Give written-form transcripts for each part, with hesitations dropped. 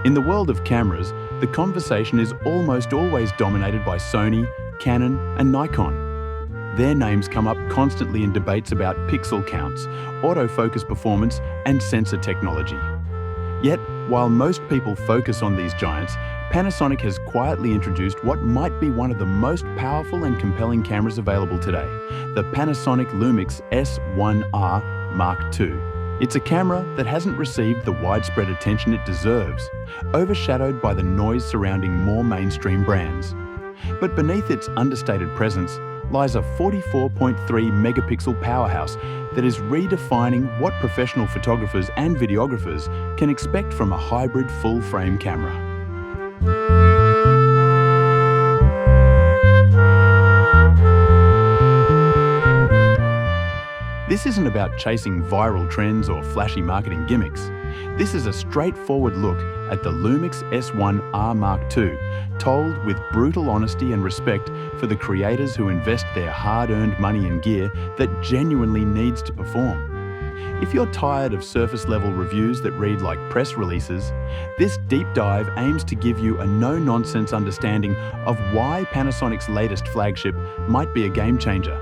In the world of cameras, the conversation is almost always dominated by Sony, Canon, and Nikon. Their names come up constantly in debates about pixel counts, autofocus performance, and sensor technology. Yet, while most people focus on these giants, Panasonic has quietly introduced what might be one of the most powerful and compelling cameras available today, the Panasonic Lumix S1R II. It's a camera that hasn't received the widespread attention it deserves, overshadowed by the noise surrounding more mainstream brands. But beneath its understated presence lies a 44.3 megapixel powerhouse that is redefining what professional photographers and videographers can expect from a hybrid full-frame camera. This isn't about chasing viral trends or flashy marketing gimmicks. This is a straightforward look at the Lumix S1R II, told with brutal honesty and respect for the creators who invest their hard-earned money in gear that genuinely needs to perform. If you're tired of surface-level reviews that read like press releases, this deep dive aims to give you a no-nonsense understanding of why Panasonic's latest flagship might be a game-changer,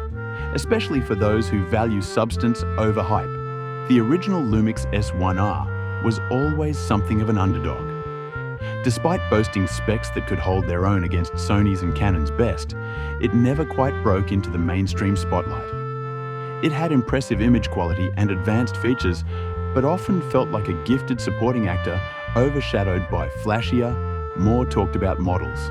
especially for those who value substance over hype. The original Lumix S1R was always something of an underdog. Despite boasting specs that could hold their own against Sony's and Canon's best, it never quite broke into the mainstream spotlight. It had impressive image quality and advanced features, but often felt like a gifted supporting actor overshadowed by flashier, more talked about models.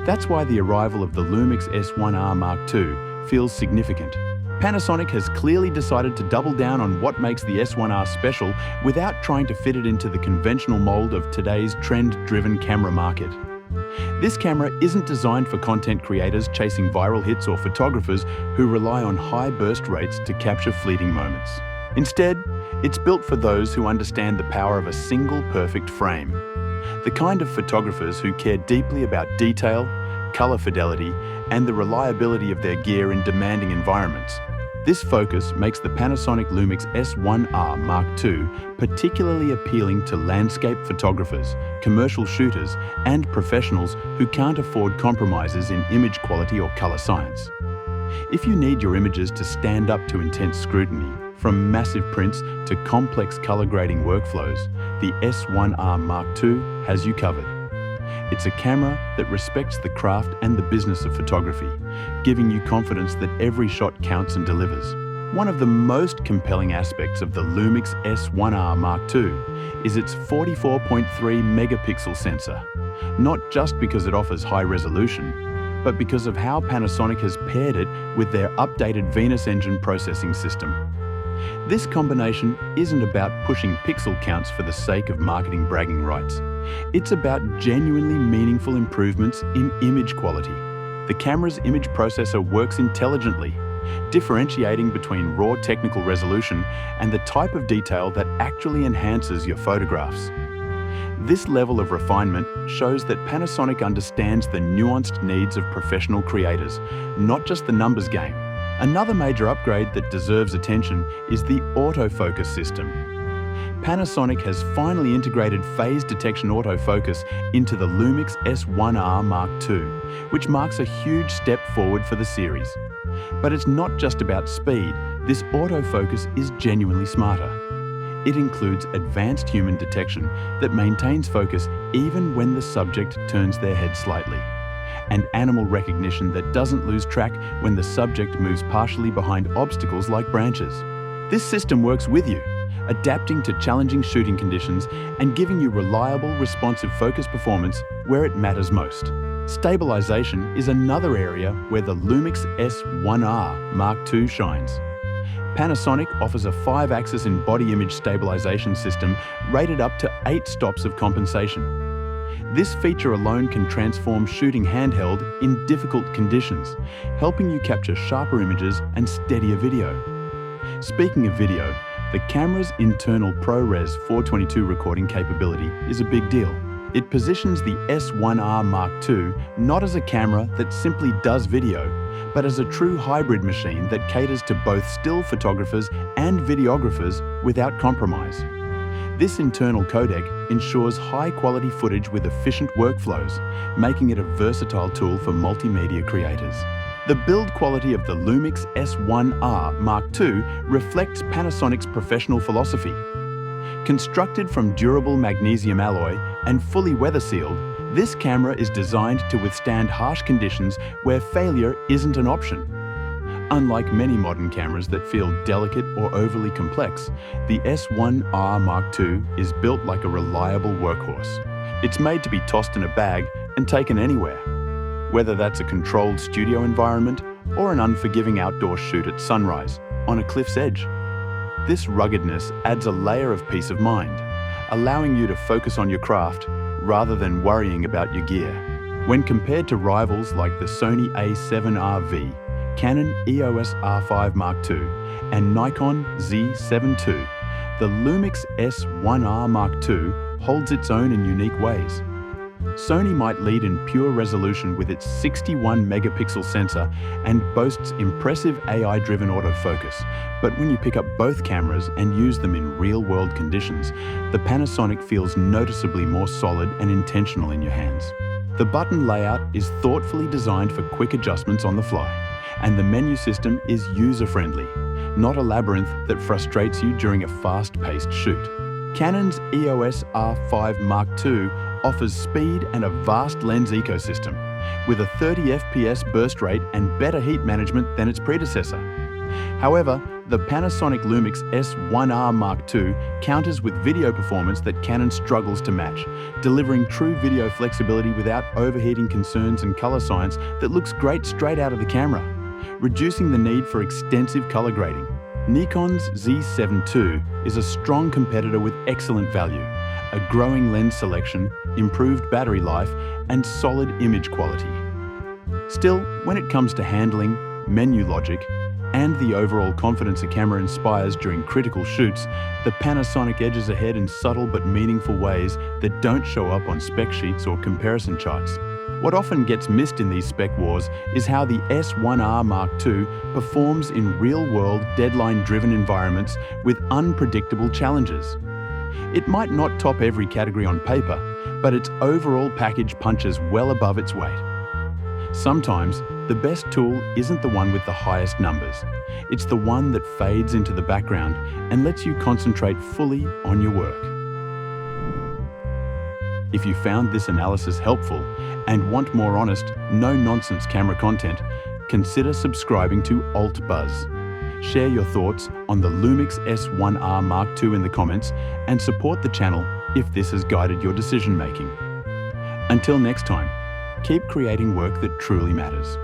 That's why the arrival of the Lumix S1R II feels significant. Panasonic has clearly decided to double down on what makes the S1R special without trying to fit it into the conventional mold of today's trend-driven camera market. This camera isn't designed for content creators chasing viral hits or photographers who rely on high burst rates to capture fleeting moments. Instead, it's built for those who understand the power of a single perfect frame. The kind of photographers who care deeply about detail, color fidelity, and the reliability of their gear in demanding environments. This focus makes the Panasonic Lumix S1R II particularly appealing to landscape photographers, commercial shooters, and professionals who can't afford compromises in image quality or color science. If you need your images to stand up to intense scrutiny, from massive prints to complex color grading workflows, the S1R II has you covered. It's a camera that respects the craft and the business of photography, giving you confidence that every shot counts and delivers. One of the most compelling aspects of the Lumix S1R II is its 44.3 megapixel sensor, not just because it offers high resolution, but because of how Panasonic has paired it with their updated Venus engine processing system. This combination isn't about pushing pixel counts for the sake of marketing bragging rights. It's about genuinely meaningful improvements in image quality. The camera's image processor works intelligently, differentiating between raw technical resolution and the type of detail that actually enhances your photographs. This level of refinement shows that Panasonic understands the nuanced needs of professional creators, not just the numbers game. Another major upgrade that deserves attention is the autofocus system. Panasonic has finally integrated phase detection autofocus into the Lumix S1R II, which marks a huge step forward for the series. But it's not just about speed. This autofocus is genuinely smarter. It includes advanced human detection that maintains focus even when the subject turns their head slightly, and animal recognition that doesn't lose track when the subject moves partially behind obstacles like branches. This system works with you, adapting to challenging shooting conditions and giving you reliable, responsive focus performance where it matters most. Stabilization is another area where the Lumix S1R II shines. Panasonic offers a 5-axis in body image stabilization system rated up to 8 stops of compensation. This feature alone can transform shooting handheld in difficult conditions, helping you capture sharper images and steadier video. Speaking of video, the camera's internal ProRes 422 recording capability is a big deal. It positions the S1R II not as a camera that simply does video, but as a true hybrid machine that caters to both still photographers and videographers without compromise. This internal codec ensures high-quality footage with efficient workflows, making it a versatile tool for multimedia creators. The build quality of the Lumix S1R II reflects Panasonic's professional philosophy. Constructed from durable magnesium alloy and fully weather-sealed, this camera is designed to withstand harsh conditions where failure isn't an option. Unlike many modern cameras that feel delicate or overly complex, the S1R II is built like a reliable workhorse. It's made to be tossed in a bag and taken anywhere, whether that's a controlled studio environment or an unforgiving outdoor shoot at sunrise on a cliff's edge. This ruggedness adds a layer of peace of mind, allowing you to focus on your craft rather than worrying about your gear. When compared to rivals like the Sony A7RV, Canon EOS R5 Mark II, and Nikon Z7 II, the Lumix S1R Mark II holds its own in unique ways. Sony might lead in pure resolution with its 61-megapixel sensor and boasts impressive AI-driven autofocus, but when you pick up both cameras and use them in real-world conditions, the Panasonic feels noticeably more solid and intentional in your hands. The button layout is thoughtfully designed for quick adjustments on the fly, and the menu system is user-friendly, not a labyrinth that frustrates you during a fast-paced shoot. Canon's EOS R5 Mark II offers speed and a vast lens ecosystem, with a 30 FPS burst rate and better heat management than its predecessor. However, the Panasonic Lumix S1R Mark II counters with video performance that Canon struggles to match, delivering true video flexibility without overheating concerns and color science that looks great straight out of the camera, reducing the need for extensive color grading. Nikon's Z7 II is a strong competitor with excellent value, a growing lens selection, improved battery life, and solid image quality. Still, when it comes to handling, menu logic, and the overall confidence a camera inspires during critical shoots, the Panasonic edges ahead in subtle but meaningful ways that don't show up on spec sheets or comparison charts. What often gets missed in these spec wars is how the S1R Mark II performs in real-world, deadline-driven environments with unpredictable challenges. It might not top every category on paper, but its overall package punches well above its weight. Sometimes, the best tool isn't the one with the highest numbers. It's the one that fades into the background and lets you concentrate fully on your work. If you found this analysis helpful and want more honest, no-nonsense camera content, consider subscribing to Alt Buzz. Share your thoughts on the Lumix S1R Mark II in the comments and support the channel if this has guided your decision-making. Until next time, keep creating work that truly matters.